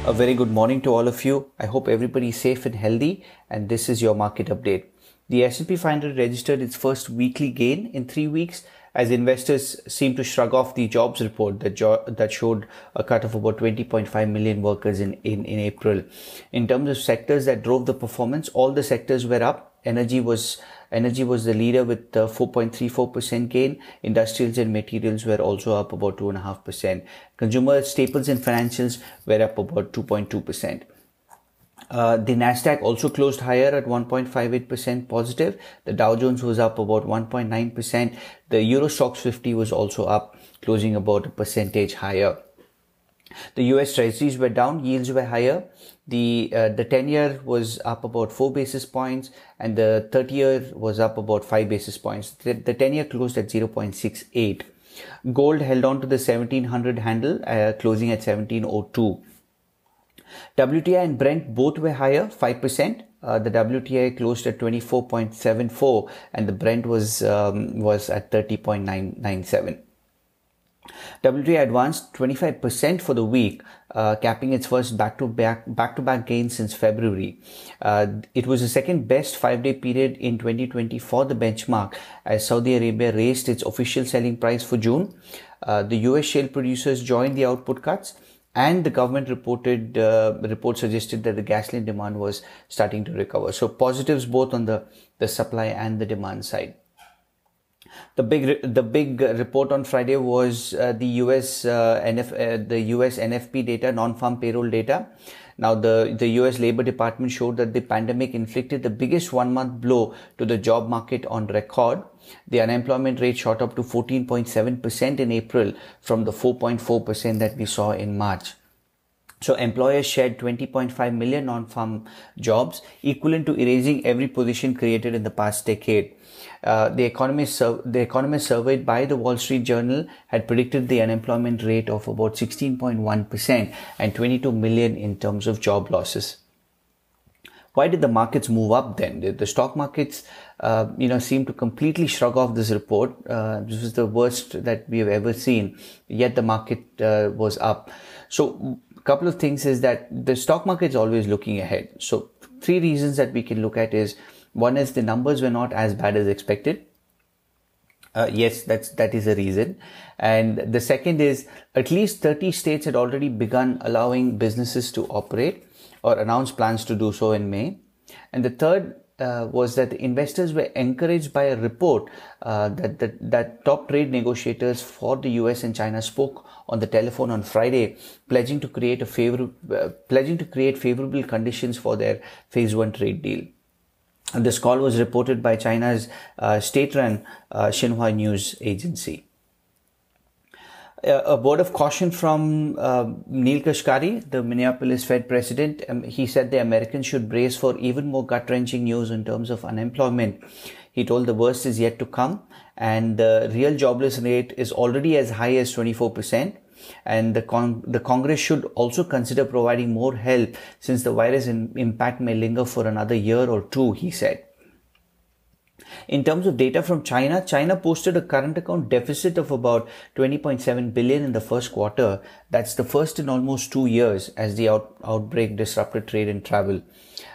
A very good morning to all of you. I hope everybody is safe and healthy, and this is your market update. The S&P 500 registered its first weekly gain in 3 weeks as investors seem to shrug off the jobs report that showed a cut of about 20.5 million workers in April. In terms of sectors that drove the performance, all the sectors were up. Energy was the leader with 4.34% gain. Industrials and materials were also up about 2.5%. Consumer staples and financials were up about 2.2%. The Nasdaq also closed higher at 1.58% positive. The Dow Jones was up about 1.9%. The Euro Stoxx 50 was also up, closing about a percentage higher. The US Treasuries were down, yields were higher. The 10-year was up about 4 basis points and the 30-year was up about 5 basis points. The 10-year closed at 0.68. Gold held on to the 1700 handle, closing at 1702. WTI and Brent both were higher, 5%. The WTI closed at 24.74 and the Brent was at 30.997. WTI advanced 25% for the week, capping its first back-to-back gain since February. It was the second best 5-day period in 2020 for the benchmark as Saudi Arabia raised its official selling price for June. The US shale producers joined the output cuts, and the government report suggested that the gasoline demand was starting to recover. So positives both on the supply and the demand side. The big report on Friday was the US NFP data, non-farm payroll data. Now the US Labor Department showed that the pandemic inflicted the biggest 1-month blow to the job market on record. The unemployment rate shot up to 14.7% in April from the 4.4% that we saw in March. So employers shed 20.5 million non-farm jobs, equivalent to erasing every position created in the past decade. The economists surveyed by the Wall Street Journal had predicted the unemployment rate of about 16.1% and 22 million in terms of job losses. Why did the markets move up then? The stock markets, seem to completely shrug off this report. This was the worst that we have ever seen, yet the market was up. So a couple of things is that the stock market is always looking ahead. So 3 reasons that we can look at is, one is the numbers were not as bad as expected. Yes, that is a reason. And the second is at least 30 states had already begun allowing businesses to operate or announced plans to do so in May. And the third was that the investors were encouraged by a report that top trade negotiators for the US and China spoke on the telephone on Friday, pledging to create favorable conditions for their phase 1 trade deal. And this call was reported by China's state-run Xinhua news agency. A word of caution from Neel Kashkari, the Minneapolis Fed president. He said the Americans should brace for even more gut-wrenching news in terms of unemployment. He told the worst is yet to come, and the real jobless rate is already as high as 24%. And the Congress should also consider providing more help since the virus impact may linger for another year or two, he said. In terms of data from China posted a current account deficit of about 20.7 billion in the first quarter. That's the first in almost 2 years as the outbreak disrupted trade and travel.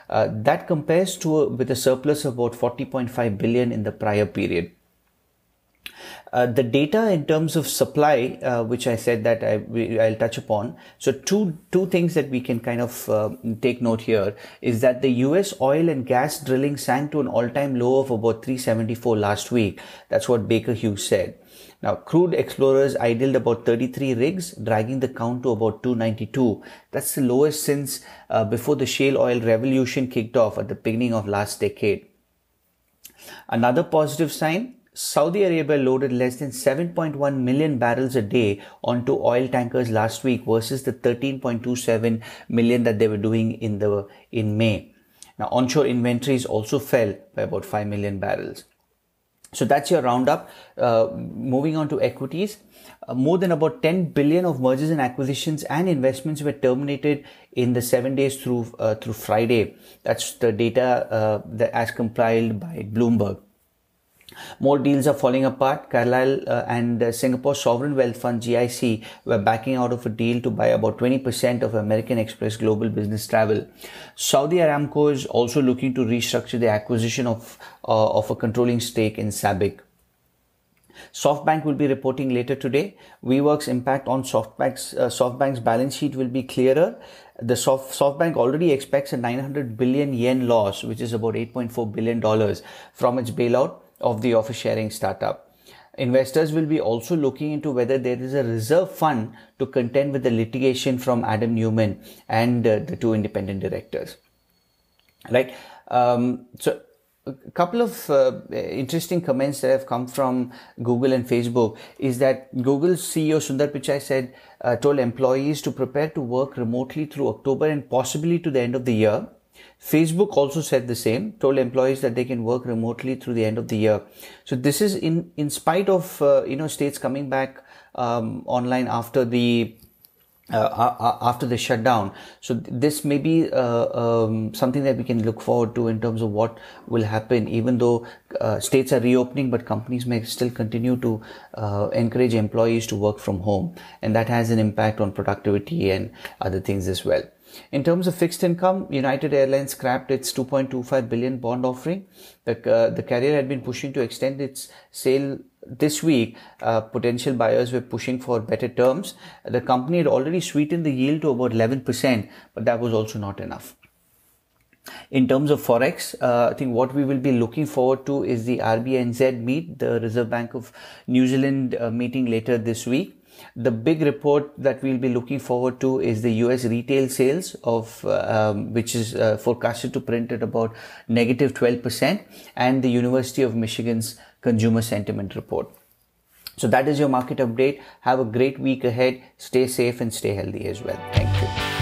That compares with a surplus of about 40.5 billion in the prior period. The data in terms of supply, which I said that I'll touch upon. So two things that we can kind of take note here is that the US oil and gas drilling sank to an all-time low of about 374 last week. That's what Baker Hughes said. Now, crude explorers idled about 33 rigs, dragging the count to about 292. That's the lowest since before the shale oil revolution kicked off at the beginning of last decade. Another positive sign, Saudi Arabia loaded less than 7.1 million barrels a day onto oil tankers last week versus the 13.27 million that they were doing in May. Now, onshore inventories also fell by about 5 million barrels. So that's your roundup. Moving on to equities, more than about 10 billion of mergers and acquisitions and investments were terminated in the 7 days through Friday. That's the data as compiled by Bloomberg. More deals are falling apart. Carlyle and Singapore Sovereign Wealth Fund GIC were backing out of a deal to buy about 20% of American Express Global Business Travel. Saudi Aramco is also looking to restructure the acquisition of a controlling stake in SABIC. SoftBank will be reporting later today. WeWork's impact on SoftBank's balance sheet will be clearer. The SoftBank already expects a 900 billion yen loss, which is about $8.4 billion from its bailout of the office sharing startup. Investors will be also looking into whether there is a reserve fund to contend with the litigation from Adam Neumann and the two independent directors. Right. So a couple of interesting comments that have come from Google and Facebook is that Google's CEO Sundar Pichai said, told employees to prepare to work remotely through October and possibly to the end of the year. Facebook also said the same, told employees that they can work remotely through the end of the year. So this is in spite of states coming back online after the shutdown. So this may be something that we can look forward to in terms of what will happen, even though states are reopening, but companies may still continue to encourage employees to work from home, and that has an impact on productivity and other things as well. In terms of fixed income, United Airlines scrapped its 2.25 billion bond offering. The carrier had been pushing to extend its sale this week. Potential buyers were pushing for better terms. The company had already sweetened the yield to about 11%, but that was also not enough. In terms of Forex, I think what we will be looking forward to is the RBNZ meet, the Reserve Bank of New Zealand meeting later this week. The big report that we'll be looking forward to is the US retail sales of which is forecasted to print at about negative 12%, and the University of Michigan's consumer sentiment report. So that is your market update. Have a great week ahead. Stay safe and stay healthy as well. Thank you.